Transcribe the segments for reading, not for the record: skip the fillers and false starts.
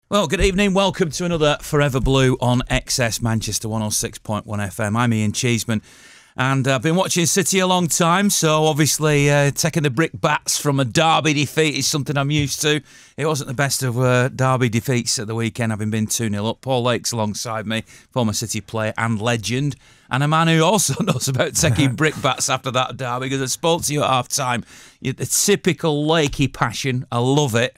Well, good evening. Welcome to another Forever Blue on XS Manchester 106.1 FM. I'm Ian Cheeseman, and I've been watching City a long time, so obviously taking the brickbats from a derby defeat is something I'm used to. It wasn't the best of derby defeats at the weekend, having been 2-0 up. Paul Lake's alongside me, former City player and legend, and a man who also knows about taking brickbats after that derby, because I spoke to you at half-time. The typical Lakey passion, I love it.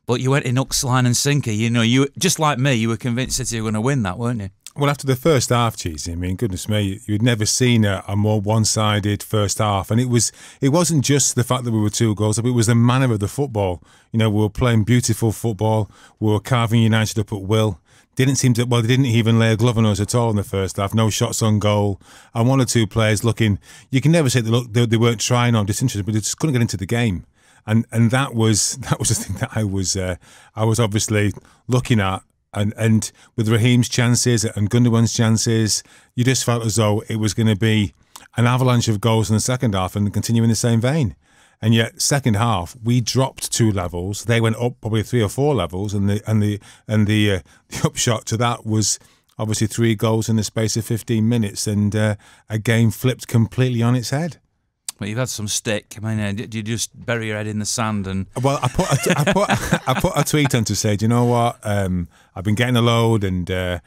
But you went in hooks, line and sinker. You know, you just like me, you were convinced City were going to win that, weren't you? Well, after the first half, Cheesy, I mean, goodness me, you'd never seen a more one-sided first half. And it wasn't just the fact that we were 2 goals up, it was the manner of the football. You know, we were playing beautiful football. We were carving United up at will. They didn't even lay a glove on us at all in the first half. No shots on goal. And 1 or 2 players looking, you can never say they weren't trying or disinterested, but they just couldn't get into the game. And that was the thing that I was obviously looking at, and with Raheem's chances and Gundogan's chances, you just felt as though it was going to be an avalanche of goals in the second half and continue in the same vein. And yet, second half, we dropped 2 levels. They went up probably 3 or 4 levels, and the upshot to that was obviously 3 goals in the space of 15 minutes, and a game flipped completely on its head. Well, you've had some stick. I mean, did you just bury your head in the sand and? Well, I put a tweet on to say, do you know what? I've been getting a load, and I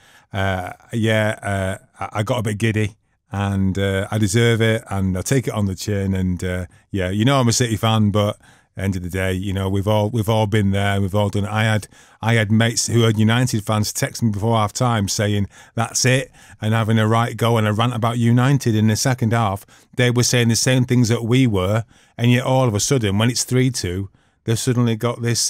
got a bit giddy, and I deserve it, and I take it on the chin, and yeah, you know I'm a City fan, but at the end of the day, you know we've all been there, we've all done it. I had mates who are United fans text me before half time saying that's it, and having a right go and a rant about United in the second half. They were saying the same things that we were, and yet all of a sudden, when it's 3-2, they've suddenly got this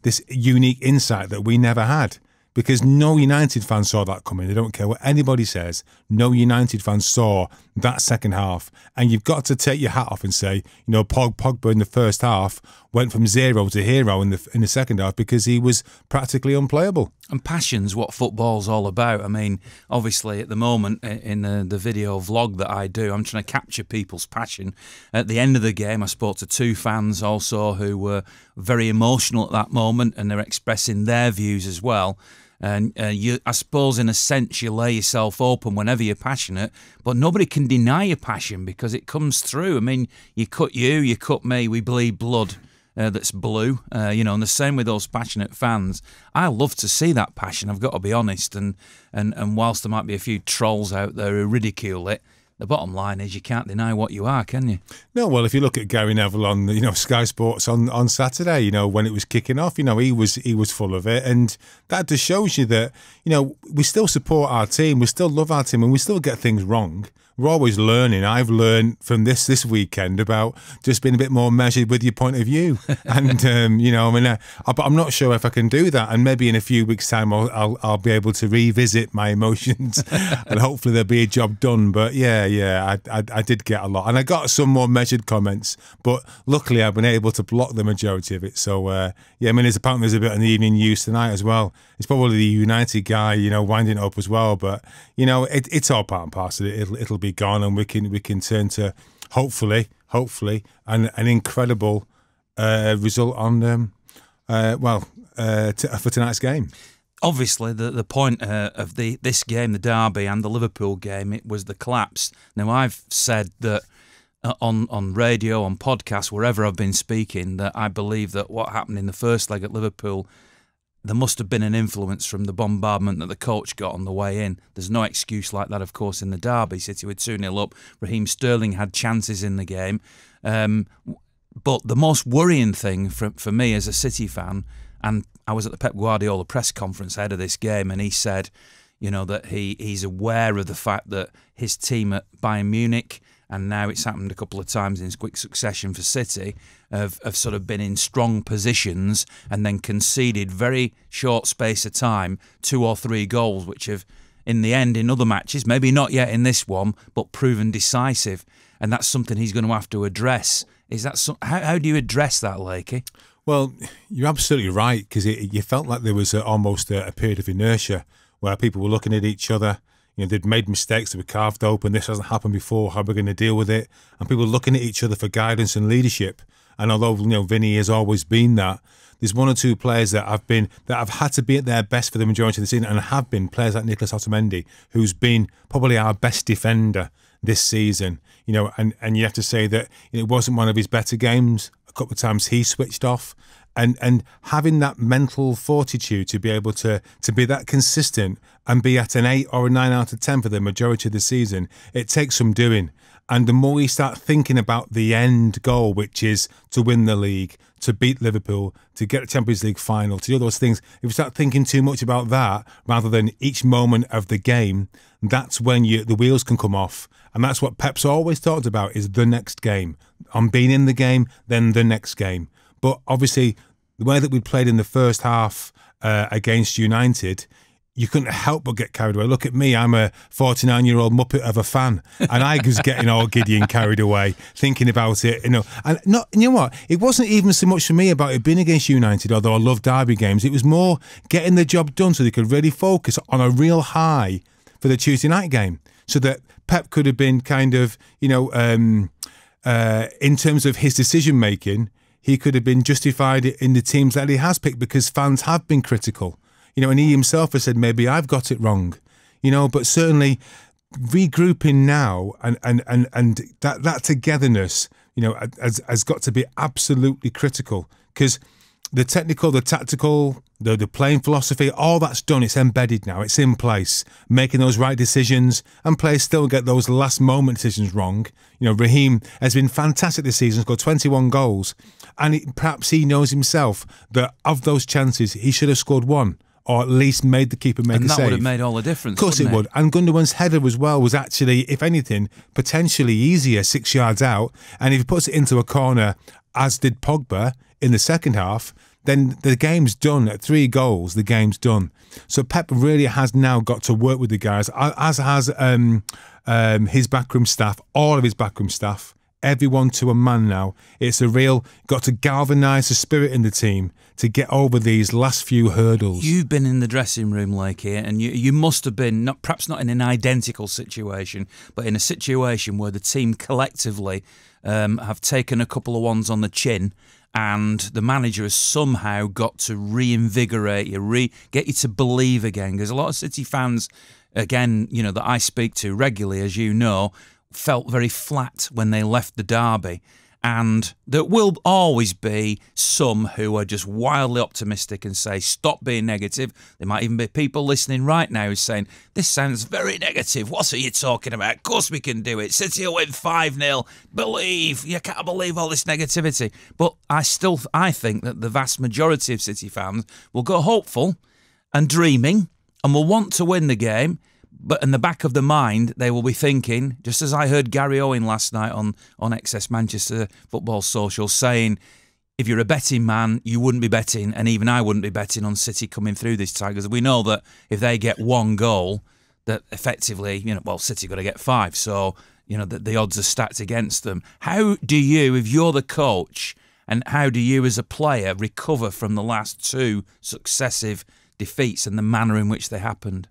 this unique insight that we never had. Because no United fan saw that coming. They don't care what anybody says. No United fan saw that second half. And you've got to take your hat off and say, you know, Pogba in the first half went from 0 to hero in the second half because he was practically unplayable. And passion's what football's all about. I mean, obviously at the moment in the video vlog that I do, I'm trying to capture people's passion. At the end of the game, I spoke to 2 fans also who were very emotional at that moment, and they're expressing their views as well. And I suppose in a sense you lay yourself open whenever you're passionate, but nobody can deny your passion because it comes through. I mean, you cut me, we bleed blood that's blue, you know, and the same with those passionate fans. I love to see that passion, I've got to be honest, and whilst there might be a few trolls out there who ridicule it, the bottom line is you can't deny what you are, can you? No, well, if you look at Gary Neville on, you know, Sky Sports on Saturday, you know, when it was kicking off, you know, he was full of it, and that just shows you that, you know, we still support our team, we still love our team, and we still get things wrong. We're always learning. I've learned from this weekend about just being a bit more measured with your point of view, and you know, I mean, but I'm not sure if I can do that. And maybe in a few weeks' time, I'll be able to revisit my emotions, and hopefully there'll be a job done. But yeah, I did get a lot, and I got some more measured comments. But luckily, I've been able to block the majority of it. So yeah, I mean, there's a bit on the evening news tonight as well. It's probably the United guy, you know, winding it up as well. But you know, it's all part and parcel. It'll be gone, and we can turn to hopefully an incredible result on for tonight's game. Obviously, the point of this game, the derby and the Liverpool game, it was the collapse. Now, I've said that on radio, on podcasts, wherever I've been speaking, that I believe that what happened in the first leg at Liverpool, there must have been an influence from the bombardment that the coach got on the way in. There's no excuse like that, of course, in the derby. City were 2-0 up. Raheem Sterling had chances in the game. But the most worrying thing for me as a City fan, and I was at the Pep Guardiola press conference ahead of this game, and he said, you know, that he's aware of the fact that his team at Bayern Munich, and now it's happened a couple of times in quick succession for City, have sort of been in strong positions and then conceded very short space of time 2 or 3 goals, which have, in the end, in other matches, maybe not yet in this one, but proven decisive. And that's something he's going to have to address. Is that how do you address that, Lakey? Well, you're absolutely right, because you felt like there was almost a period of inertia where people were looking at each other. You know, they'd made mistakes, they were carved open, this hasn't happened before, how are we going to deal with it? And people looking at each other for guidance and leadership. And although, you know, Vinny has always been that, there's one or two players that have had to be at their best for the majority of the season, and have been players like Nicholas Otamendi, who's been probably our best defender this season. You know, and you have to say that it wasn't one of his better games. A couple of times he switched off. And having that mental fortitude to be able to be that consistent and be at an 8 or a 9 out of 10 for the majority of the season, it takes some doing. And the more you start thinking about the end goal, which is to win the league, to beat Liverpool, to get a Champions League final, to do those things, if you start thinking too much about that rather than each moment of the game, that's when the wheels can come off. And that's what Pep's always talked about, is the next game. On being in the game, then the next game. But obviously, the way that we played in the first half against United, you couldn't help but get carried away. Look at me, I'm a 49-year-old muppet of a fan, and I was getting all giddy and carried away, thinking about it. And you know what? It wasn't even so much for me about it being against United, although I love derby games. It was more getting the job done so they could really focus on a real high for the Tuesday night game, so that Pep could have been kind of, in terms of his decision making, he could have been justified in the teams that he has picked, because fans have been critical. And he himself has said, maybe I've got it wrong. But certainly regrouping now and that togetherness, has got to be absolutely critical, because the technical, the tactical, the playing philosophy, all that's done. It's embedded now. It's in place, making those right decisions, and players still get those last moment decisions wrong. Raheem has been fantastic this season, scored 21 goals, and perhaps he knows himself that of those chances, he should have scored one, or at least made the keeper make a save. And that would have made all the difference. Of course it would. And Gundogan's header as well was actually, if anything, potentially easier 6 yards out. And if he puts it into a corner, as did Pogba in the second half, then the game's done. At 3 goals, the game's done. So Pep really has now got to work with the guys, as has his backroom staff, all of his backroom staff, everyone to a man now. It's got to galvanise the spirit in the team to get over these last few hurdles. You've been in the dressing room, Lakey, and you must have been, perhaps not in an identical situation, but in a situation where the team collectively have taken a couple of ones on the chin, and the manager has somehow got to reinvigorate you, get you to believe again. Because a lot of City fans, again, that I speak to regularly, as you know, felt very flat when they left the derby. And there will always be some who are just wildly optimistic and say, stop being negative. There might even be people listening right now who's saying, this sounds very negative. What are you talking about? Of course we can do it. City will win 5-0. Believe. You can't believe all this negativity. But I think that the vast majority of City fans will go hopeful and dreaming and will want to win the game. But in the back of the mind, they will be thinking, just as I heard Gary Owen last night on XS Manchester Football Social saying, if you're a betting man, you wouldn't be betting, and even I wouldn't be betting on City coming through this time, because we know that if they get 1 goal, that effectively, City got to get 5. So, the odds are stacked against them. How do you, if you're the coach, and how do you as a player recover from the last 2 successive defeats and the manner in which they happened?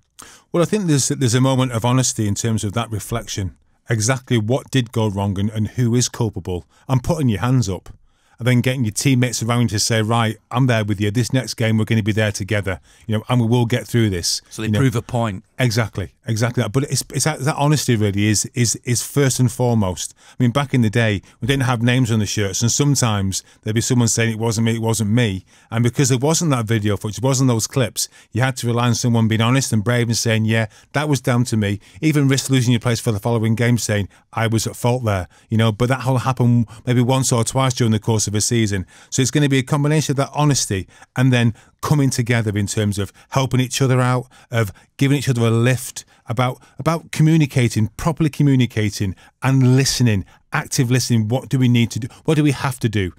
Well, I think there's a moment of honesty in terms of that reflection. Exactly what did go wrong and who is culpable, and putting your hands up. And then getting your teammates around you to say, right, I'm there with you. This next game, we're going to be there together, and we will get through this. So they prove a point. Exactly that. But it's that honesty really is first and foremost. I mean, back in the day, we didn't have names on the shirts, and sometimes there'd be someone saying it wasn't me. And because there wasn't that video footage, wasn't those clips, you had to rely on someone being honest and brave and saying, yeah, that was down to me. Even risk losing your place for the following game, saying I was at fault there. But that will happen maybe once or twice during the course of a season. So it's going to be a combination of that honesty and then coming together in terms of helping each other out, of giving each other a lift, about communicating, properly communicating and listening, active listening. What do we need to do? What do we have to do?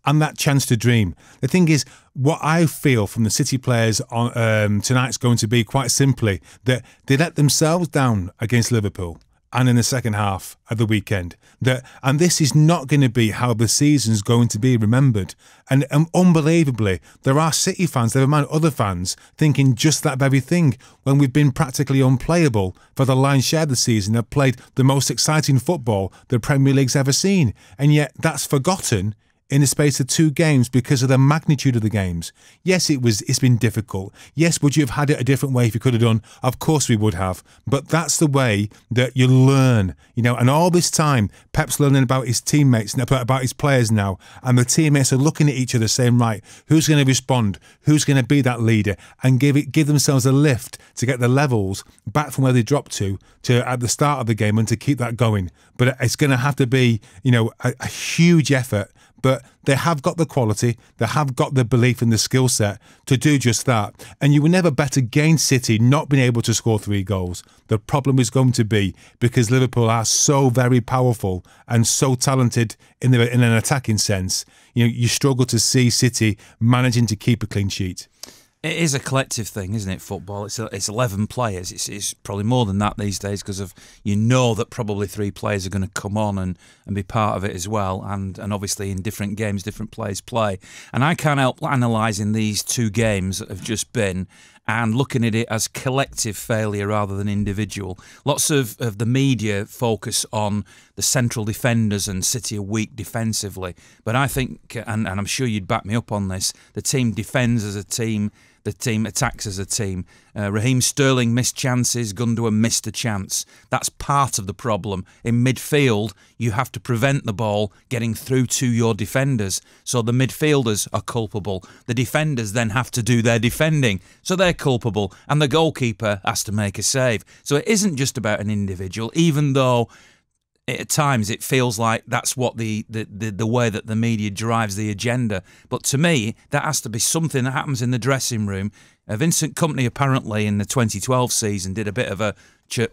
And that chance to dream. The thing is, what I feel from the City players on tonight's going to be quite simply that they let themselves down against Liverpool and in the second half of the weekend. And this is not going to be how the season's going to be remembered. And unbelievably, there are City fans, never mind other fans, thinking just that very thing when we've been practically unplayable for the lion's share of the season, have played the most exciting football the Premier League's ever seen. And yet that's forgotten in the space of 2 games because of the magnitude of the games. Yes, it's been difficult. Yes, would you have had it a different way if you could have done? Of course we would have. But that's the way that you learn, and all this time, Pep's learning about his teammates, about his players now, and the teammates are looking at each other saying, right, who's going to respond? Who's going to be that leader? And give themselves a lift to get the levels back from where they dropped to at the start of the game and to keep that going. But it's going to have to be, a huge effort. But they have got the quality, they have got the belief and the skill set to do just that. And you will never bet against City not being able to score 3 goals. The problem is going to be because Liverpool are so very powerful and so talented in an attacking sense. You struggle to see City managing to keep a clean sheet. It is a collective thing, isn't it, football? It's 11 players. It's probably more than that these days because of that probably 3 players are going to come on and be part of it as well. And obviously in different games, different players play. And I can't help analysing these 2 games that have just been and looking at it as collective failure rather than individual. Lots of the media focus on the central defenders and City are weak defensively. But I think, and I'm sure you'd back me up on this, the team defends as a team, the team attacks as a team. Raheem Sterling missed chances, Gundogan missed a chance. That's part of the problem. In midfield, you have to prevent the ball getting through to your defenders. So the midfielders are culpable. The defenders then have to do their defending. So they're culpable. And the goalkeeper has to make a save. So it isn't just about an individual, even though at times it feels like that's what the way that the media drives the agenda. But to me, that has to be something that happens in the dressing room. Vincent Kompany apparently in the 2012 season did a bit of a,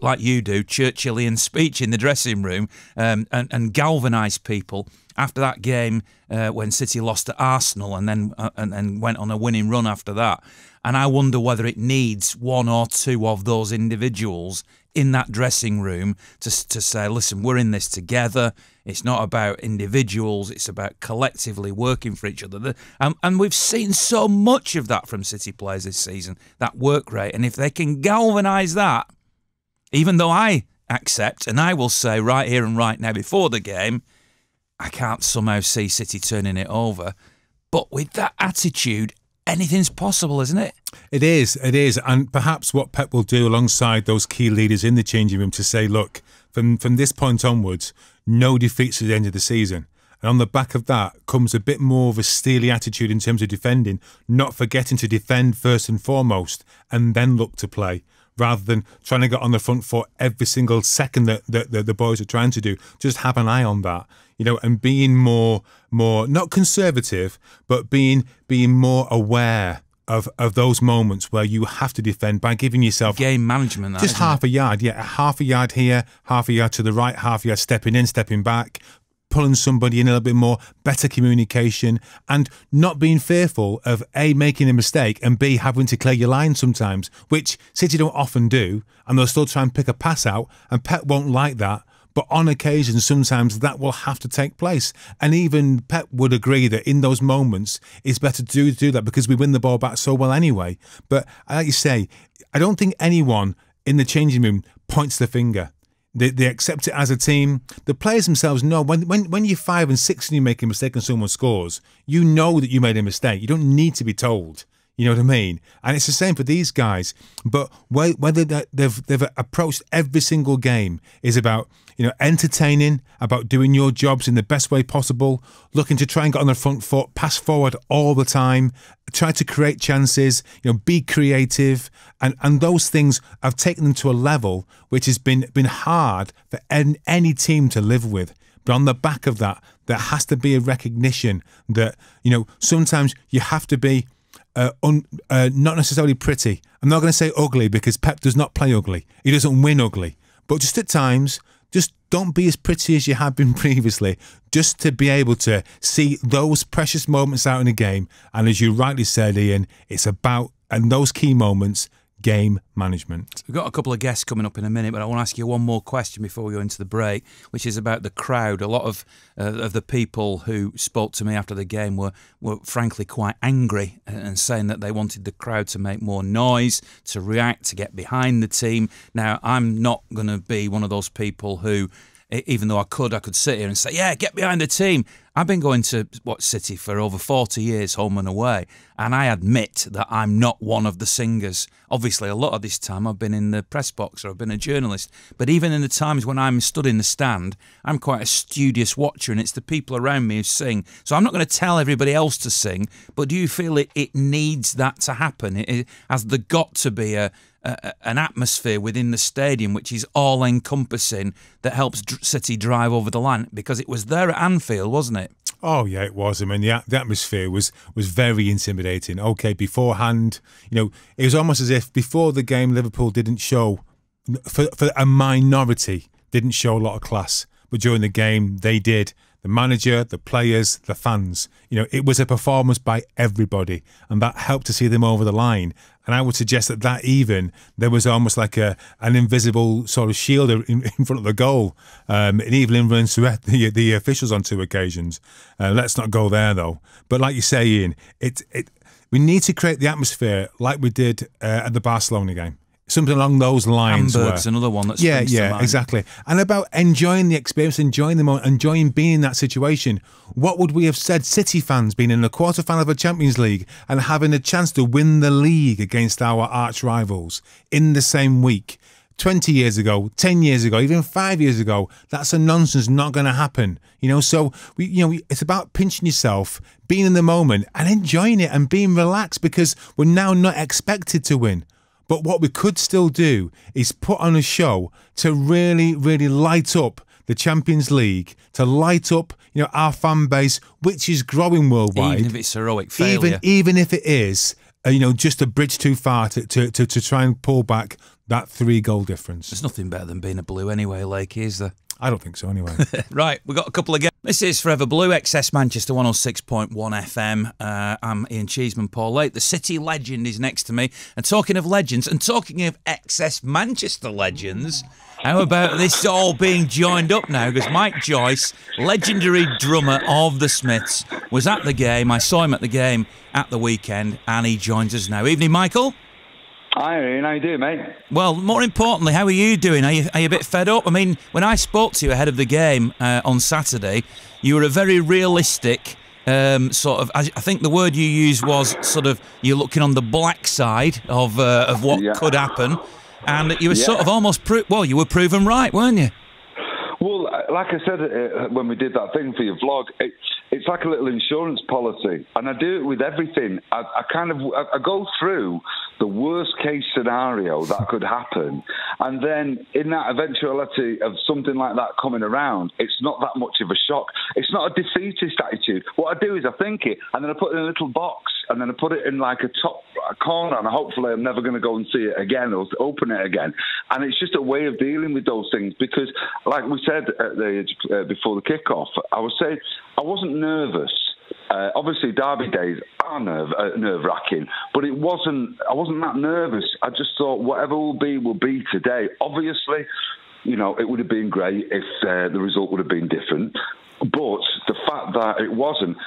like you do, Churchillian speech in the dressing room and galvanised people after that game when City lost to Arsenal and then went on a winning run after that. And I wonder whether it needs 1 or 2 of those individuals in that dressing room to say, listen, we're in this together. It's not about individuals. It's about collectively working for each other. And we've seen so much of that from City players this season, that work rate. And if they can galvanise that, even though I accept, and I will say right here and right now before the game, I can't somehow see City turning it over. But with that attitude, anything's possible, isn't it? It is. And perhaps what Pep will do alongside those key leaders in the changing room to say, look, from this point onwards, no defeats at the end of the season. And on the back of that comes a bit more of a steely attitude in terms of defending, not forgetting to defend first and foremost and then look to play, rather than trying to get on the front foot every single second that the boys are trying to do. Just have an eye on that, and being more not conservative, but being more aware of those moments where you have to defend by giving yourself game management, just half a yard, half a yard here, half a yard to the right, half a yard stepping in, stepping back, pulling somebody in a little bit more, better communication, and not being fearful of A, making a mistake, and B, having to clear your line sometimes, which City don't often do, and they'll still try and pick a pass out, and Pep won't like that. But on occasion, sometimes that will have to take place. And even Pep would agree that in those moments, it's better to do that because we win the ball back so well anyway. But like you say, I don't think anyone in the changing room points the finger. They accept it as a team. The players themselves know when you're 5 and 6 and you make a mistake and someone scores, you know that you made a mistake. You don't need to be told. You know what I mean? And it's the same for these guys. But whether they've approached every single game is about entertaining, about doing your jobs in the best way possible, looking to try and get on the front foot, pass forward all the time, try to create chances, be creative, and those things have taken them to a level which has been hard for any team to live with. But on the back of that, there has to be a recognition that sometimes you have to be not necessarily pretty. I'm not going to say ugly because Pep does not play ugly. He doesn't win ugly. But just at times, just don't be as pretty as you have been previously, just to be able to see those precious moments out in a game. And as you rightly said, Ian, it's about, and those key moments, game management. We've got a couple of guests coming up in a minute, but I want to ask you one more question before we go into the break, which is about the crowd. A lot of the people who spoke to me after the game were frankly quite angry and saying that they wanted the crowd to make more noise, to react, to get behind the team. Now, I'm not going to be one of those people who, even though I could sit here and say, yeah, get behind the team. I've been going to watch City for over 40 years, home and away, and I admit that I'm not one of the singers. Obviously, a lot of this time I've been in the press box or I've been a journalist, but even in the times when I'm stood in the stand, I'm quite a studious watcher, and it's the people around me who sing. So I'm not going to tell everybody else to sing, but do you feel it needs that to happen? Has there got to be an atmosphere within the stadium which is all-encompassing that helps City drive over the line? Because it was there at Anfield, wasn't it? Oh, yeah, it was. I mean, the atmosphere was very intimidating. OK, beforehand, it was almost as if before the game, Liverpool didn't show, for a minority, didn't show a lot of class. But during the game, they did. The manager, the players, the fans. It was a performance by everybody, and that helped to see them over the line. And I would suggest that even there was almost like an invisible sort of shield in front of the goal. It even influenced the officials on 2 occasions. Let's not go there though. But like you say, Ian, we need to create the atmosphere like we did at the Barcelona game. Something along those lines. Hamburg's another one that springs to mind. Exactly. And about enjoying the experience, enjoying the moment, enjoying being in that situation. What would we have said, City fans being in the quarter-final of a Champions League and having a chance to win the league against our arch rivals in the same week? 20 years ago, 10 years ago, even 5 years ago, that's a nonsense, not going to happen. So it's about pinching yourself, being in the moment and enjoying it and being relaxed, because we're now not expected to win. But what we could still do is put on a show to really, really light up the Champions League, to light up, our fan base, which is growing worldwide. Even if it's heroic failure. Even if it is, just a bridge too far to try and pull back that 3-goal difference. There's nothing better than being a Blue anyway, Lakey, is there? I don't think so, anyway. Right, we've got a couple of games. This is Forever Blue, XS Manchester 106.1 FM. I'm Ian Cheeseman, Paul Lake. The City legend is next to me. And talking of legends, and talking of XS Manchester legends, how about this all being joined up now? Because Mike Joyce, legendary drummer of the Smiths, was at the game. I saw him at the game at the weekend, and he joins us now. Evening, Michael. Hi, Ian. How you doing, mate? Well, more importantly, how are you doing? Are you a bit fed up? I mean, when I spoke to you ahead of the game on Saturday, you were a very realistic sort of. I think the word you used was sort of you're looking on the black side of what could happen, and you were sort of almost you were proven right, weren't you? Well, like I said when we did that thing for your vlog, it's like a little insurance policy, and I do it with everything. I go through the worst case scenario that could happen, and then in that eventuality of something like that coming around, it's not that much of a shock. It's not a defeatist attitude. What I do is I think it, and then I put it in a little box, and then I put it in like a top corner, and hopefully I'm never going to go and see it again or open it again. And it's just a way of dealing with those things, because like we said at before the kickoff, I wasn't nervous. Obviously, derby days are nerve-wracking, but I wasn't that nervous. I just thought whatever will be today. Obviously, it would have been great if the result would have been different, but the fact that it wasn't,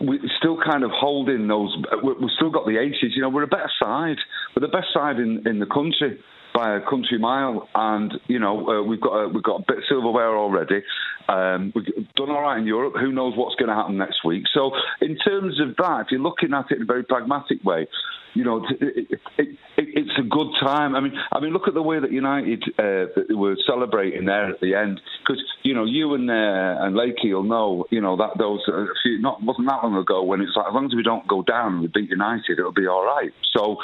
we're still kind of holding those. We've still got the aces. We're a better side. We're the best side in the country by a country mile, and we've got a bit of silverware already. We've done all right in Europe. Who knows what's going to happen next week? So, in terms of that, if you're looking at it in a very pragmatic way, it's a good time. I mean, look at the way that United were celebrating there at the end, because you and Lakey will know, that those wasn't that long ago when it's like, as long as we don't go down and we beat United, it'll be all right. So,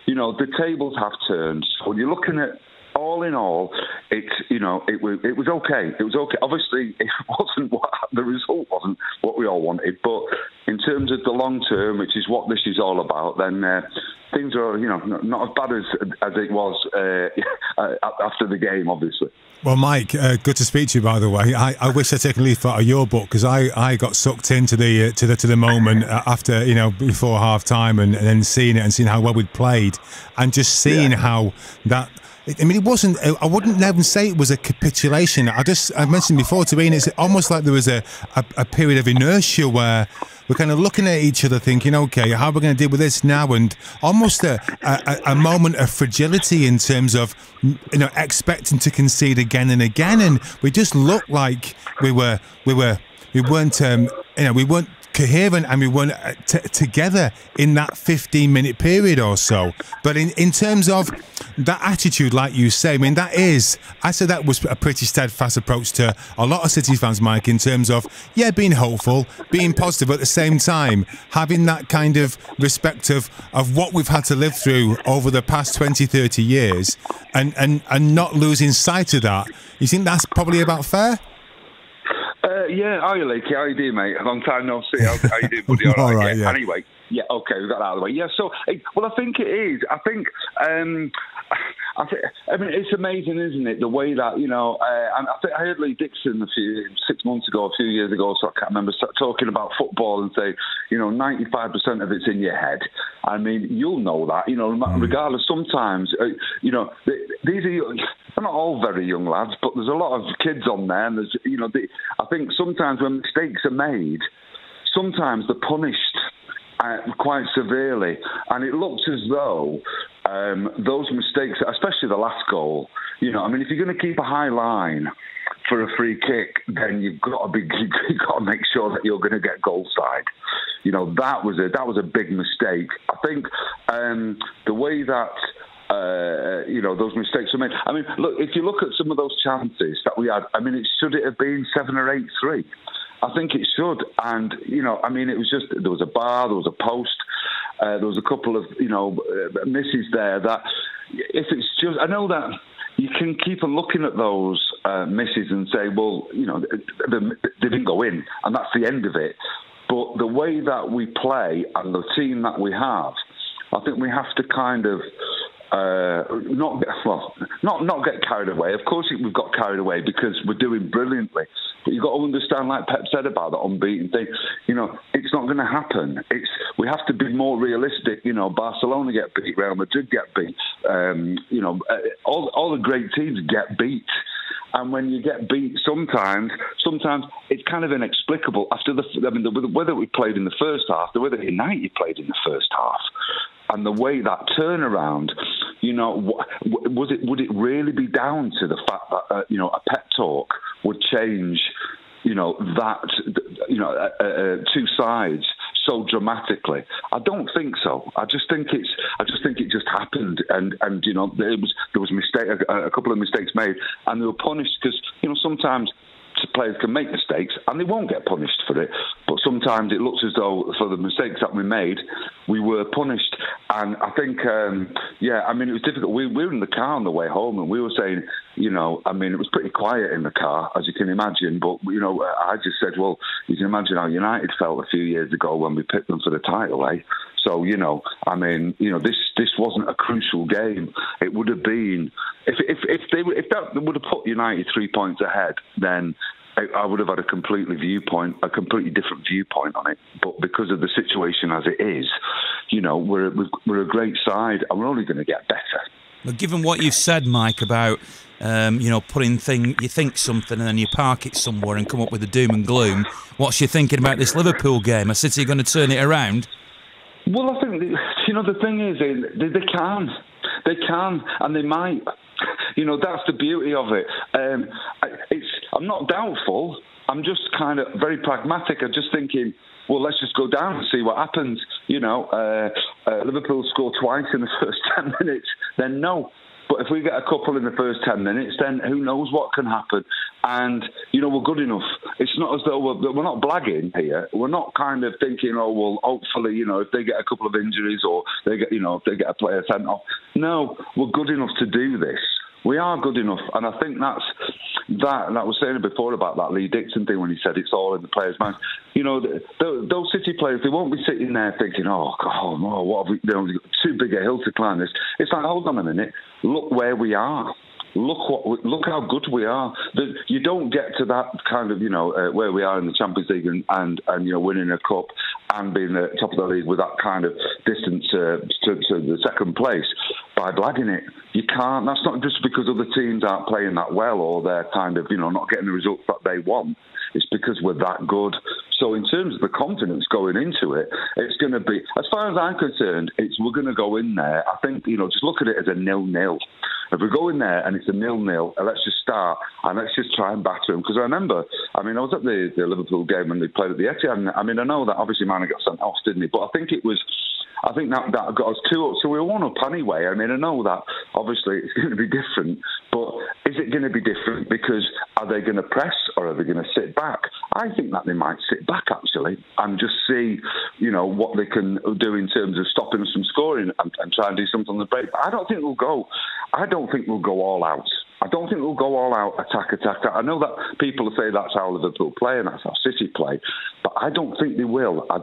the tables have turned. So when you're looking at all in all, it was okay. It was okay. Obviously, the result wasn't what we all wanted, but in terms of the long term, which is what this is all about, then things are not as bad as it was after the game, obviously. Well, Mike, good to speak to you. By the way, I wish I'd taken a leaf out of your book, because I got sucked into the moment after before half time and then seeing it and seeing how well we'd played, and just seeing how that. I mean, it wasn't. I wouldn't even say it was a capitulation. I mentioned before to Ian, it's almost like there was a period of inertia where we're kind of looking at each other thinking, okay, how are we going to deal with this now? And almost a moment of fragility in terms of, expecting to concede again and again. And we just looked like we weren't coherent, and we weren't together in that 15-minute period or so. But in terms of that attitude, like you say, I mean, that was a pretty steadfast approach to a lot of City fans, Mike, in terms of, being hopeful, being positive, but at the same time, having that kind of respect of what we've had to live through over the past 20, 30 years and not losing sight of that. You think that's probably about fair? Yeah, how are you, Lakey? How you doing, mate? Long time no see. How you doing, buddy? All right, yeah. Anyway, yeah, okay, we got that out of the way. Yeah, so, well, I think it is. I mean, it's amazing, isn't it? The way that, I heard Lee Dixon 6 months ago, a few years ago, so I can't remember, talking about football and say, 95% of it's in your head. I mean, you'll know that, regardless, sometimes, these are, they're not all very young lads, but there's a lot of kids on there, and there's, I think sometimes when mistakes are made, sometimes they're punished quite severely, and it looks as though those mistakes, especially the last goal, if you're going to keep a high line for a free kick, then you've got to make sure that you're going to get goal side. That was a big mistake. I think the way that those mistakes were made. I mean, look, if you look at some of those chances that we had, should it have been 7 or 8-3? I think it should. And, it was just, there was a bar, there was a post, there was a couple of, misses there that, if it's just, I know that you can keep on looking at those misses and say, well, they didn't go in, and that's the end of it. But the way that we play and the team that we have, I think we have to kind of not get carried away. Of course, we've got carried away because we're doing brilliantly. But you've got to understand, like Pep said about the unbeaten thing, it's not going to happen. We have to be more realistic. Barcelona get beat, Real Madrid get beat. All the great teams get beat. And when you get beat, sometimes it's kind of inexplicable. Whether we played in the first half, whether United played in the first half, and the way that turnaround, would it really be down to the fact that a pep talk would change, two sides so dramatically? I don't think so. I just think it just happened, and there was a couple of mistakes made, and they were punished because sometimes players can make mistakes and they won't get punished for it. But sometimes it looks as though for the mistakes that we made, we were punished. And I think, it was difficult. We were in the car on the way home and we were saying, it was pretty quiet in the car, as you can imagine. But, I just said, well, you can imagine how United felt a few years ago when we picked them for the title, eh? So, this wasn't a crucial game. It would have been, if that would have put United 3 points ahead, then I would have had a completely different viewpoint on it. But because of the situation as it is, we're a great side and we're only going to get better. Well, given what you've said, Mike, about putting you think something and then you park it somewhere and come up with the doom and gloom, what's your thinking about this Liverpool game? Are City going to turn it around? Well, I think the thing is they can, and they might. That's the beauty of it. I'm not doubtful. I'm just kind of very pragmatic. I'm just thinking, well, let's just go down and see what happens. Liverpool score twice in the first 10 minutes, then no. But if we get a couple in the first 10 minutes, then who knows what can happen. And, we're good enough. It's not as though we're not blagging here. We're not kind of thinking, oh, well, hopefully, if they get a couple of injuries or they get, if they get a player sent off. No, we're good enough to do this. We are good enough. And I think that's that. And I was saying before about that Lee Dixon thing when he said it's all in the players' minds. Those City players, they won't be sitting there thinking, oh, God, no, what have we, too big a hill to climb this. It's like, hold on a minute. Look where we are. Look how good we are. You don't get to that kind of, where we are in the Champions League and winning a cup and being at the top of the league with that kind of distance to the second place by blagging it. You can't. That's not just because other teams aren't playing that well or they're kind of, not getting the results that they want. It's because we're that good. So in terms of the confidence going into it, it's going to be, as far as I'm concerned, we're going to go in there. I think, just look at it as a 0-0. If we go in there and it's a 0-0, let's just start and let's just try and batter them. Because I remember, I was at the Liverpool game when they played at the Etihad. And, I know that obviously Mane got sent off, didn't he? But I think that got us 2-up. So we were 1-up anyway. I know that obviously it's going to be different. But is it going to be different because are they going to press or are they going to sit back? I think that they might sit back actually and just see, what they can do in terms of stopping us from scoring and try and do something on the break. But I don't think we'll go all out. I don't think we'll go all out, attack. I know that people say that's how Liverpool play and that's how City play, but I don't think they will. I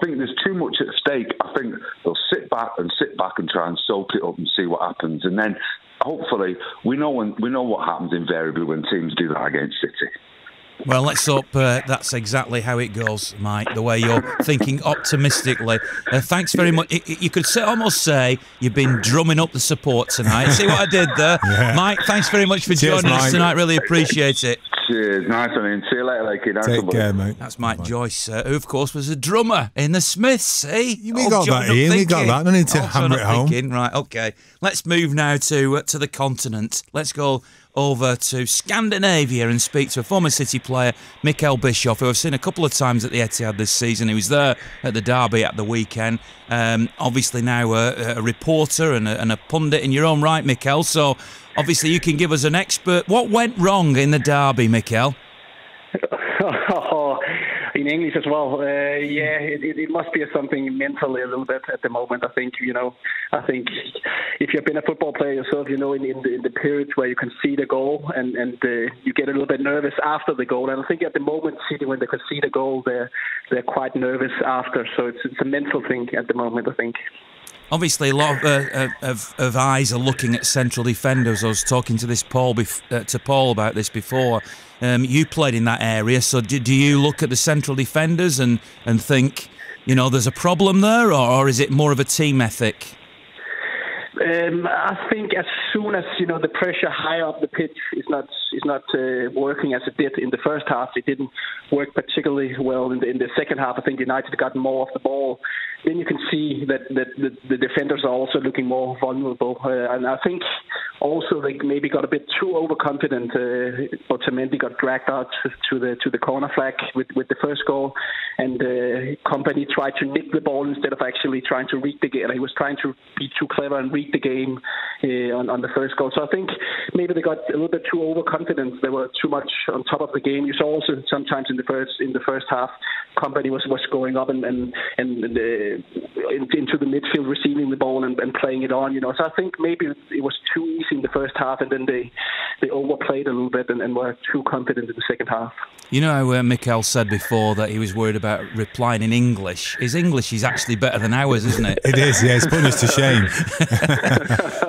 think there's too much at stake. I think they'll sit back and try and soak it up and see what happens. And then hopefully we know what happens invariably when teams do that against City. Well, let's hope that's exactly how it goes, Mike, the way you're thinking optimistically. Thanks very much. You could almost say you've been drumming up the support tonight. See what I did there? Yeah. Mike, thanks very much for joining us tonight. Really appreciate it. Cheers. Nice one. See you later, Lakey. Take care, mate. That's Mike Joyce, who, of course, was a drummer in the Smiths. We got that, Ian. We got that. No need to hammer it home. Right, OK. Let's move now to the continent. Let's go over to Scandinavia and speak to a former City player, Mikael Bischoff, who I've seen a couple of times at the Etihad this season. He was there at the derby at the weekend. Obviously now a reporter and a pundit in your own right, Mikael. So obviously you can give us an expert. What went wrong in the derby, Mikael? In English as well. It must be something mentally a little bit at the moment. I think if you've been a football player yourself, in the periods where you can see the goal and you get a little bit nervous after the goal. And I think at the moment, City, when they can see the goal, they're quite nervous after. So it's a mental thing at the moment, I think. Obviously, a lot of eyes are looking at central defenders. I was talking to Paul about this before. You played in that area, so do you look at the central defenders and think, there's a problem there, or is it more of a team ethic? I think as soon as the pressure high up the pitch is not working as it did in the first half, it didn't work particularly well in the second half. I think United got more of the ball. Then you can see that the defenders are also looking more vulnerable, and I think also they maybe got a bit too overconfident. Otamendi got dragged out to the corner flag with the first goal, and Kompany tried to nick the ball instead of actually trying to read the game. He was trying to be too clever and read the game on the first goal. So I think maybe they got a little bit too overconfident. They were too much on top of the game. You saw also sometimes in the first half, Kompany was going up and into the midfield, receiving the ball and playing it on. So I think maybe it was too easy in the first half, and then they overplayed a little bit and were too confident in the second half. How Mikael said before that he was worried about replying in English. His English is actually better than ours, isn't it? It is, yeah. It's putting us to shame.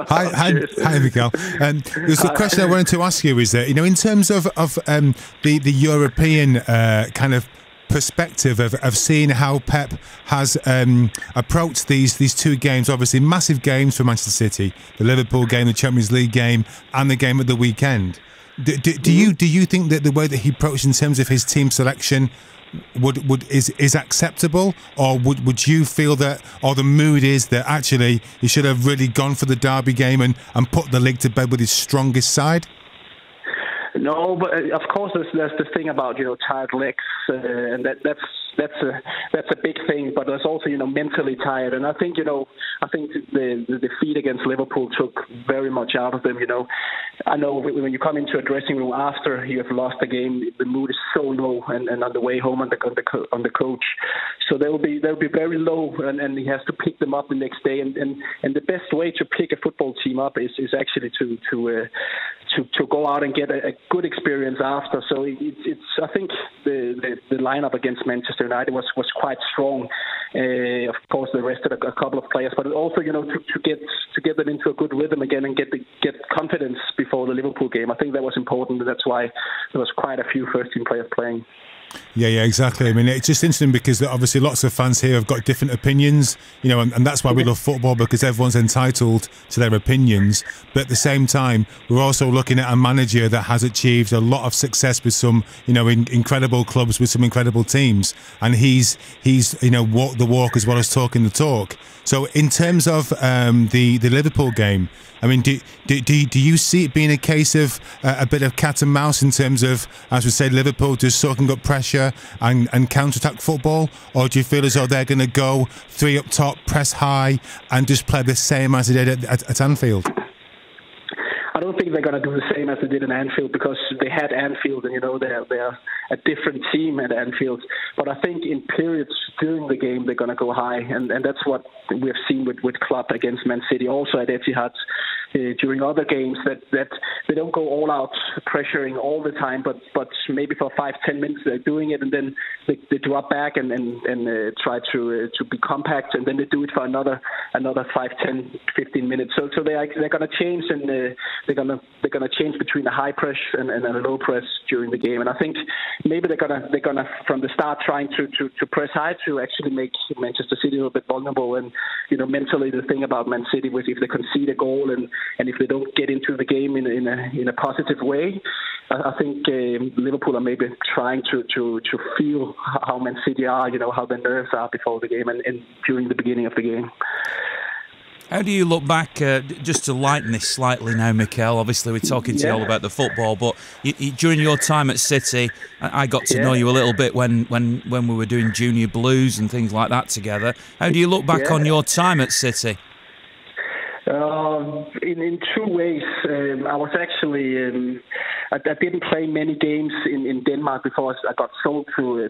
Hi, Mikael. There's a question I wanted to ask you is that, in terms of the European kind of perspective of seeing how Pep has approached these two games, obviously massive games for Manchester City, the Liverpool game, the Champions League game, and the game at the weekend. Do you think that the way that he approached in terms of his team selection is acceptable, or would you feel that, or the mood is that actually he should have really gone for the derby game and put the league to bed with his strongest side? No, but of course there's this thing about tired legs, and that's a big thing. But there's also mentally tired, and I think the defeat against Liverpool took very much out of them. I know when you come into a dressing room after you have lost a game, the mood is so low, and on the way home on the coach, so they'll be very low, and he has to pick them up the next day. And the best way to pick a football team up is actually to go out and get a good experience after. So I think the lineup against Manchester United was quite strong. Of course, they rested a couple of players, but also to get them into a good rhythm again and get confidence before the Liverpool game. I think that was important, and that's why there was quite a few first-team players playing. Yeah, exactly. I mean, it's just interesting because obviously lots of fans here have got different opinions, and that's why we love football, because everyone's entitled to their opinions. But at the same time, we're also looking at a manager that has achieved a lot of success with some, incredible clubs, with some incredible teams, and he's walked the walk as well as talking the talk. So in terms of the Liverpool game, I mean, do you see it being a case of a bit of cat and mouse in terms of, as we say, Liverpool just soaking up pressure and counter-attack football? Or do you feel as though they're going to go 3 up top, press high, and just play the same as they did at Anfield? I don't think they're going to do the same as they did in Anfield, because they had Anfield, and they're a different team at Anfield. But I think in periods during the game they're going to go high, and that's what we've seen with Klopp against Man City, also at Etihad. During other games, that they don't go all out pressuring all the time, but maybe for 5-10 minutes they're doing it, and then they drop back and try to be compact, and then they do it for another 5-10-15 minutes. So they're going to change, and they're going to change between a high press and a low press during the game. And I think maybe they're going to from the start trying to press high to actually make Manchester City a little bit vulnerable. And mentally, the thing about Man City was, if they concede a goal and if they don't get into the game in a positive way, I think Liverpool are maybe trying to feel how Man City are, how their nerves are before the game and during the beginning of the game. How do you look back, just to lighten this slightly now, Mikel? Obviously, we're talking to you all about the football, but during your time at City, I got to know you a little bit when we were doing Junior Blues and things like that together. How do you look back on your time at City? In 2 ways. I was actually I didn't play many games in Denmark before I got sold to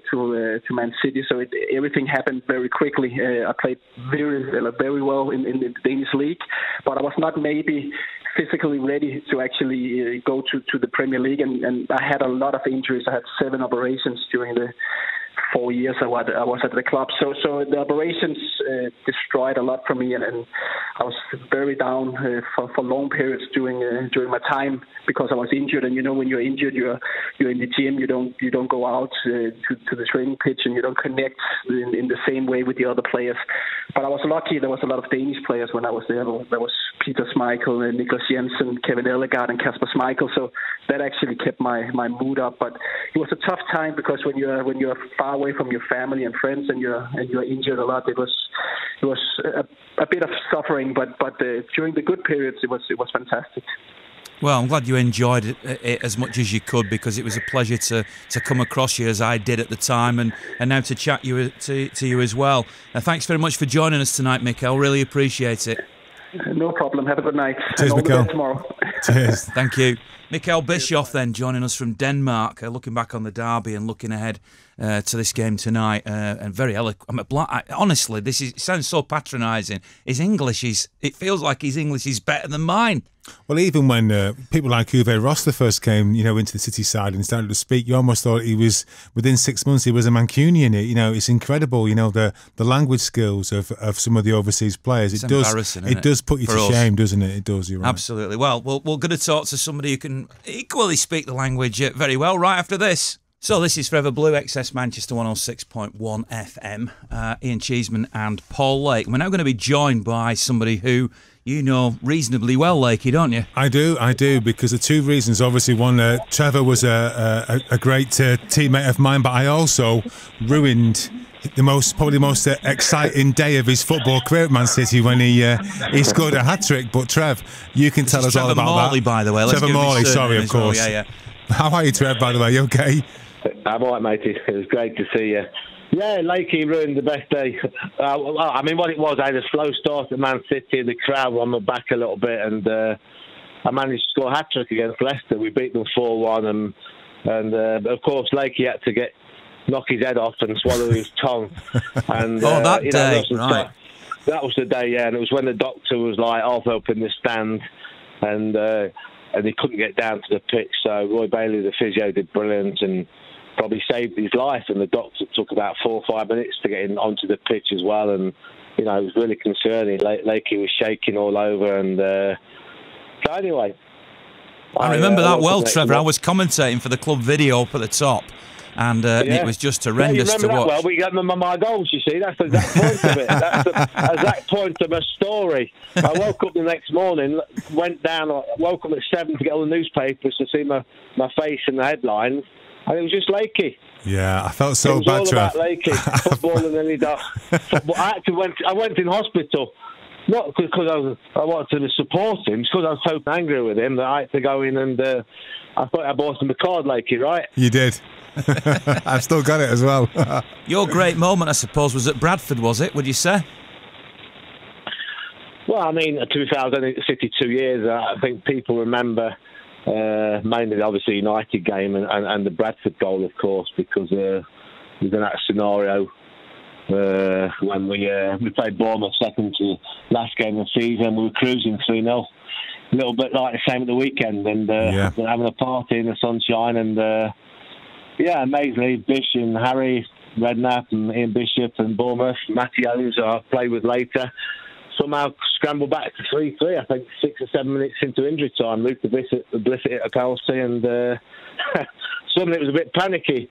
Man City, so everything happened very quickly. I played very well in the Danish league, but I was not maybe physically ready to actually go to the Premier League, and I had a lot of injuries. I had 7 operations during the 4 years I was at the club. So the operations destroyed a lot for me, and I was very down for long periods during my time, because I was injured. And when you're injured, you're in the gym. You don't go out to the training pitch, and you don't connect in the same way with the other players. But I was lucky. There was a lot of Danish players when I was there. There was Peter Schmeichel, Niklas Jensen, Kevin Ellegaard, and Kasper Schmeichel. So that actually kept my mood up. But it was a tough time, because when you're far away from your family and friends, and you're injured a lot, it was a bit of suffering. But during the good periods, it was fantastic. Well, I'm glad you enjoyed it as much as you could, because it was a pleasure to come across you as I did at the time, and now to chat to you as well. Thanks very much for joining us tonight, Mikel. Really appreciate it. No problem. Have a good night. Cheers, Mikel. Tomorrow. Cheers. Thank you. Mikel Bischoff then joining us from Denmark, looking back on the derby and looking ahead to this game tonight, and very eloquent. Honestly, it sounds so patronising. His English it feels like his English is better than mine. Well, even when people like Uwe Rosler first came, into the City side and started to speak, you almost thought he was, within 6 months, he was a Mancunian. It's incredible, the language skills of some of the overseas players. It's embarrassing, it does put you to shame, doesn't it? It does, you're right. Absolutely. Well, we're going to talk to somebody who can equally speak the language very well right after this. So this is Forever Blue, XS Manchester 106.1 FM. Ian Cheeseman and Paul Lake. We're now going to be joined by somebody who you know reasonably well, Lakey, don't you? I do, because of 2 reasons. Obviously, one, Trevor was a great teammate of mine, but I also ruined probably the most exciting day of his football career at Man City when he scored a hat-trick. But Trev, you can tell us all about Morley, that. by the way. Trevor Morley, sorry, of course. Well, yeah. How are you, Trev, by the way? You okay? I'm all right, matey. It was great to see you. Yeah, Lakey ruined the best day. What it was, I had a slow start at Man City. The crowd were on my back a little bit, and I managed to score a hat-trick against Leicester. We beat them 4-1, and of course, Lakey had to knock his head off and swallow his tongue. And that day, right. That was the day, yeah, and it was when the doctor was like half open the stand, and he couldn't get down to the pitch. So Roy Bailey, the physio, did brilliant and probably saved his life. And the doctor took about 4 or 5 minutes to get him onto the pitch as well. And it was really concerning. Lakey was shaking all over. And so anyway, I remember that well, Trevor. I was commentating for the club video up at the top. and it was just horrendous to watch. Well, we got my goals, you see. That's the exact point of it. That's the exact point of my story. I woke up the next morning, woke up at 7 to get all the newspapers to see my face in the headlines, and it was just Lakey. Yeah, I felt so bad, It was all about Lakey, football and any that. I went in hospital. Not because I wanted to support him, it's because I was so angry with him that I had to go in and I thought I bought him a card, Lakey, right? You did. I've still got it as well. Your great moment, I suppose, was at Bradford, was it, would you say? Well, I mean, to be fair, I was only 52 years. I think people remember mainly, obviously, United game and the Bradford goal, of course, because we've been that scenario when we played Bournemouth second to last game of the season. We were cruising 3-0. A little bit like the same at the weekend, and having a party in the sunshine. And amazingly, Bish and Harry Redknapp and Ian Bishop and Bournemouth, Matty Owens, I played with later, somehow scrambled back to 3-3. I think 6 or 7 minutes into injury time, Luke Bliss hit a penalty, and suddenly it was a bit panicky.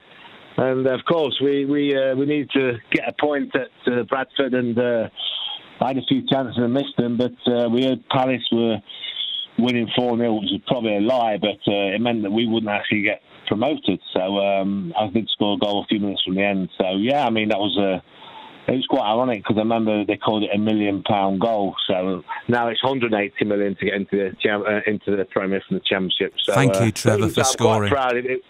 And of course, we needed to get a point at Bradford, and I had a few chances and missed them. But we heard Palace were winning 4-0, which was probably a lie, but it meant that we wouldn't actually get promoted. So I did score a goal a few minutes from the end. So yeah, I mean that was it was quite ironic because I remember they called it £1 million goal. So now it's 180 million to get into the Premier from the Championship. So, thank you, Trevor, for scoring. Quite proud of it.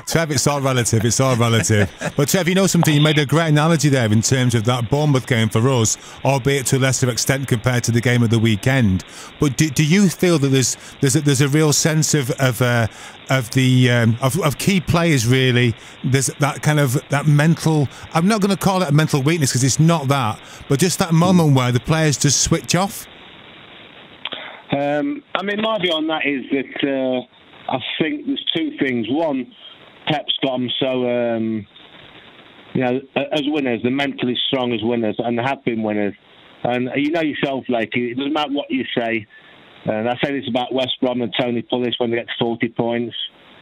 Trev, it's all relative. It's all relative. But Trev, you know something? You made a great analogy there in terms of that Bournemouth game for us, albeit to a lesser extent compared to the game of the weekend. But do you feel that there's a real sense of key players really? There's that kind of that mental. I'm not going to call it a mental weakness because it's not that, but just that moment where the players just switch off. I mean, my view on that is that. I think there's two things. One, Pep's got them so, as winners, they're mentally strong as winners, and they have been winners. And you know yourself, Lakey, it doesn't matter what you say. And I say this about West Brom and Tony Pulis when they get to 40 points.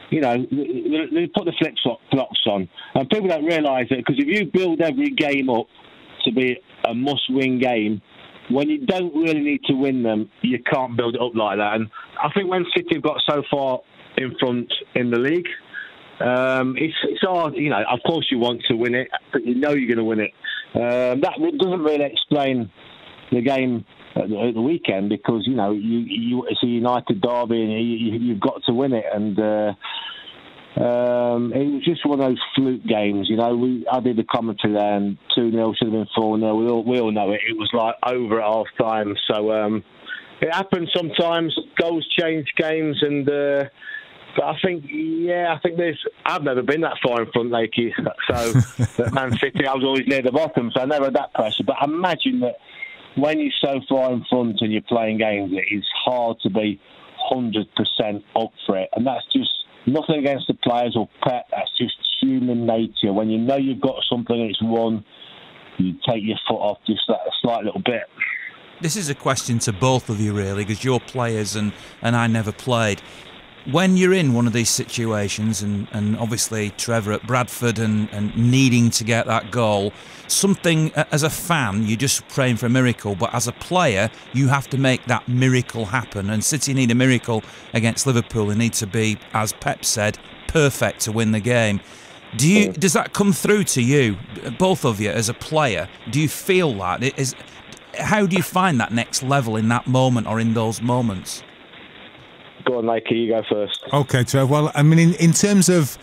You know, they put the flip-flops on. And people don't realise it, because if you build every game up to be a must-win game, when you don't really need to win them, you can't build it up like that. And I think when City have got so far in front in the league, it's hard. You know, of course you want to win it, but you know you're going to win it. That doesn't really explain the game at the weekend, because you know it's a United derby and you've got to win it. And it was just one of those fluke games. You know, I did the commentary there, and 2-0 should have been 4-0. We all know it. It was like over at half time. So it happens sometimes. Goals change games, and but I think I've never been that far in front, Lakey. So at Man City, I was always near the bottom, so I never had that pressure. But I imagine that when you're so far in front and you're playing games, it is hard to be 100% up for it, and that's just. Nothing against the players or Pep, that's just human nature. When you know you've got something and it's won, you take your foot off just that a slight little bit. This is a question to both of you, really, because you're players and I never played. When you're in one of these situations, and obviously Trevor at Bradford and needing to get that goal, something, as a fan, you're just praying for a miracle, but as a player, you have to make that miracle happen. And City need a miracle against Liverpool. They need to be, as Pep said, perfect to win the game. Does that come through to you, both of you, as a player? Do you feel that? How do you find that next level in that moment or in those moments? Go on, Lakey, you go first. Okay, Trev. Well, I mean, in terms of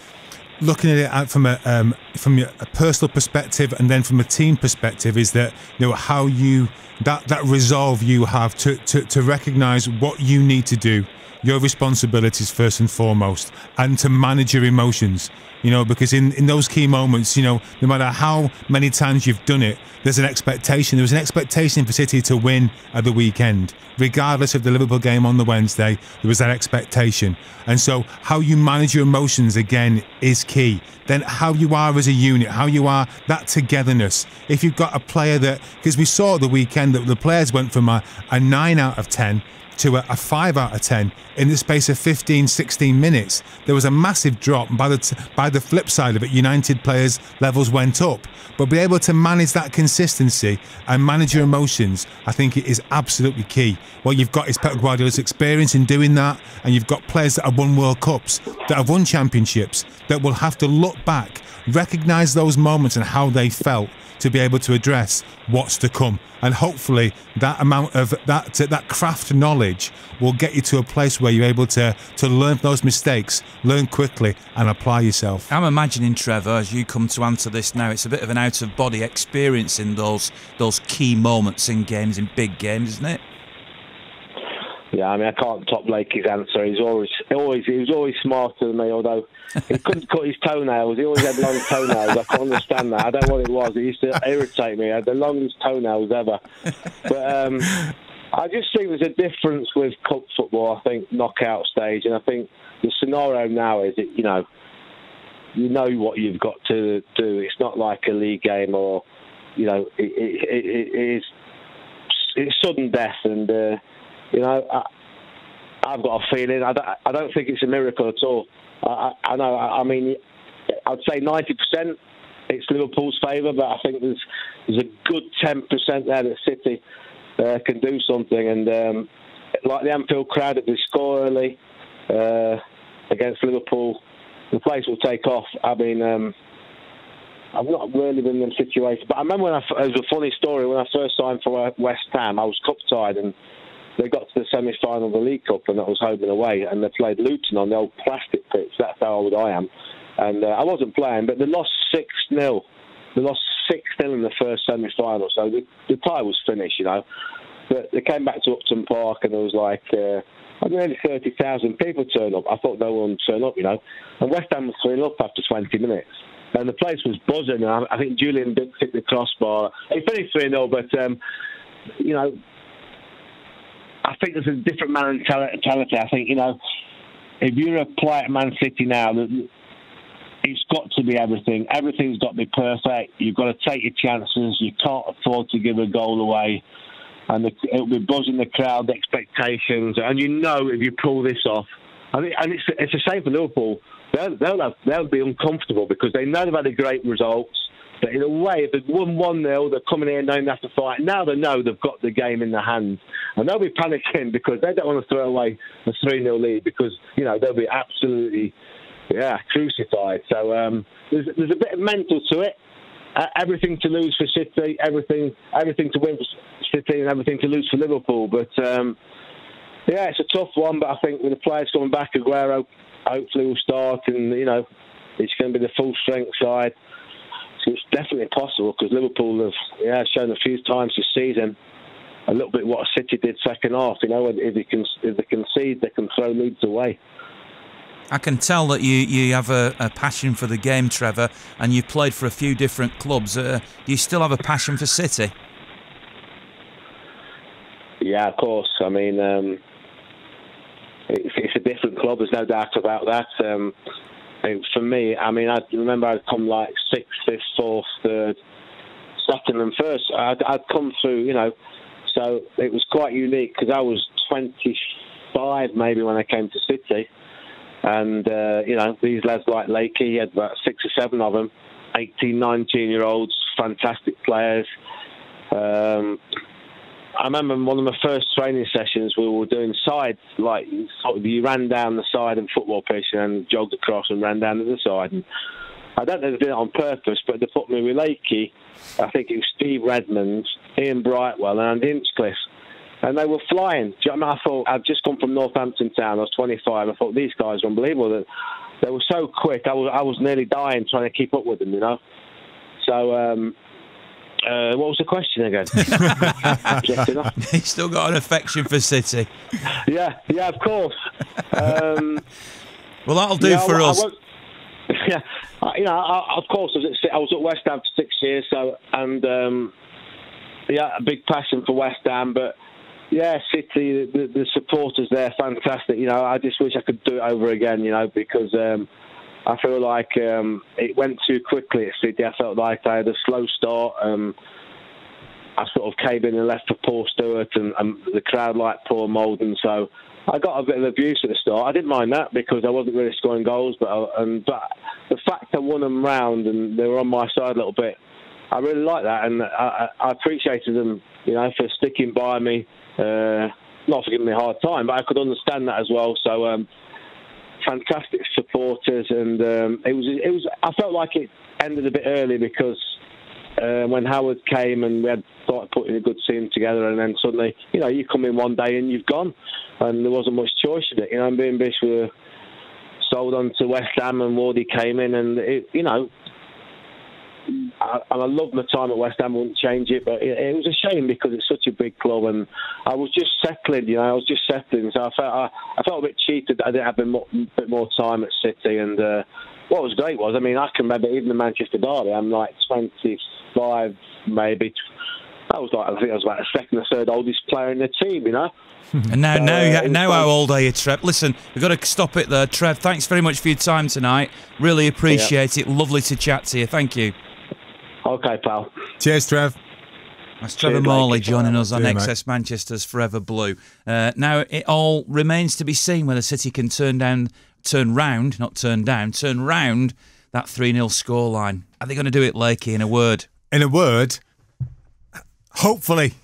looking at it from a personal perspective and then from a team perspective, is that how you that resolve you have to recognise what you need to do, your responsibilities first and foremost, and to manage your emotions. Because in those key moments, no matter how many times you've done it, there's an expectation. There was an expectation for City to win at the weekend. Regardless of the Liverpool game on the Wednesday, there was that expectation. And so how you manage your emotions, again, is key. Then how you are as a unit, how you are, that togetherness. If you've got a player because we saw at the weekend that the players went from a 9 out of 10 to a 5 out of 10 in the space of 15, 16 minutes. There was a massive drop. By the flip side of it, United players' levels went up. But be able to manage that consistency and manage your emotions, I think it is absolutely key. What you've got is Pep Guardiola's experience in doing that, and you've got players that have won World Cups, that have won championships, that will have to look back, recognise those moments and how they felt, to be able to address what's to come. And hopefully that amount of that craft knowledge will get you to a place where you're able to learn from those mistakes, learn quickly and apply yourself. I'm imagining, Trevor, as you come to answer this now, it's a bit of an out-of-body experience in those key moments in games, in big games, isn't it? Yeah, I mean, I can't top Lakey's answer. He was always smarter than me, although he couldn't cut his toenails. He always had long toenails. I can't understand that. I don't know what it was. It used to irritate me. I had the longest toenails ever. But I just think there's a difference with cup football, I think, knockout stage. And I think the scenario now is that, you know what you've got to do. It's not like a league game or, you know, it's sudden death. And, you know, I've got a feeling. I don't think it's a miracle at all. I know. I mean, I'd say 90% it's Liverpool's favour, but I think there's a good 10% there that City can do something. And like the Anfield crowd, if they score early against Liverpool, the place will take off. I mean, I've not really been in them situations, but I remember it was a funny story when I first signed for West Ham. I was cup tied and they got to the semi-final of the League Cup, and that was home and away, and they played Luton on the old plastic pitch. That's how old I am. And I wasn't playing, but they lost 6-0. They lost 6-0 in the first semi-final, so the tie was finished, you know. But they came back to Upton Park, and there was like nearly 30,000 people turned up. I thought no one would turn up, you know. And West Ham was 3-0 up after 20 minutes. And the place was buzzing. I think Julian didn't hit the crossbar. He finished 3-0, but, you know, I think there's a different mentality. I think, you know, if you're a player at Man City now, it's got to be everything. Everything's got to be perfect. You've got to take your chances. You can't afford to give a goal away. And it'll be buzzing the crowd, the expectations. And you know if you pull this off, and it's the same for Liverpool, they'll be uncomfortable because they know they've had a great results. But in a way, if they've won 1-0, they're coming in, knowing they have to fight. Now they know they've got the game in their hands. And they'll be panicking because they don't want to throw away the 3-0 lead because, you know, they'll be absolutely, crucified. So there's a bit of mental to it. Everything to lose for City, everything to win for City and everything to lose for Liverpool. But, it's a tough one. But I think with the players coming back, Aguero hopefully will start. And, you know, it's going to be the full-strength side. So it's definitely possible because Liverpool have shown a few times this season a little bit what City did second half. You know, if they concede, they can throw leads away. I can tell that you have a passion for the game, Trevor, and you've played for a few different clubs. Do you still have a passion for City? Yeah, of course. I mean, it's a different club. There's no doubt about that. For me, I mean, I remember I'd come like 6th, 5th, 4th, 3rd, 2nd and 1st. I'd come through, you know, so it was quite unique because I was 25 maybe when I came to City. And, you know, these lads like Lakey, he had about 6 or 7 of them, 18, 19-year-olds, fantastic players. I remember one of my first training sessions, we were doing sides, like sort of you ran down the side of the football pitch and jogged across and ran down to the side. And I don't know if they did it on purpose, but they put me with Lakey. I think it was Steve Redmond, Ian Brightwell and Andy Hinchcliffe. And they were flying. Do you know what I mean? I thought, I'd just come from Northampton Town, I was 25. I thought, these guys are unbelievable. They were so quick, I was nearly dying trying to keep up with them, you know. So, what was the question again? He's still got an affection for City. Yeah, of course. Well, that'll do for us. Of course, I was at West Ham for 6 years, so a big passion for West Ham, but City, the supporters there, fantastic. You know, I just wish I could do it over again, you know, because I feel like it went too quickly at City. I felt like I had a slow start. I sort of came in and left for Paul Stewart, and the crowd liked Paul Molden, so I got a bit of abuse at the start. I didn't mind that because I wasn't really scoring goals, but the fact I won them round and they were on my side a little bit, I really like that, and I appreciated them, you know, for sticking by me, not for giving me a hard time, but I could understand that as well. So fantastic supporters, and it was. I felt like it ended a bit early because when Howard came and we had started putting a good team together, and then suddenly, you know, you come in one day and you've gone, and there wasn't much choice in it. You know, and being Bish were sold on to West Ham, and Wardy came in, and it, you know. I loved my time at West Ham. I wouldn't change it, but it was a shame because it's such a big club, and I was just settling. You know, I was just settling. So I felt a bit cheated that I didn't have a bit more time at City. And what was great was, I mean, I can remember even the Manchester derby. I'm like 25, maybe. I was like, I think I was like the second or third oldest player in the team. You know. And now how old are you, Trev? Listen, we've got to stop it there. Trev, thanks very much for your time tonight. Really appreciate it. Lovely to chat to you. Thank you. Okay, pal. Cheers, Trev. That's Trevor Morley joining us on Cheers, XS Manchester's Forever Blue. Now, it all remains to be seen whether City can turn round that 3-0 scoreline. Are they going to do it, Lakey, in a word? In a word, hopefully.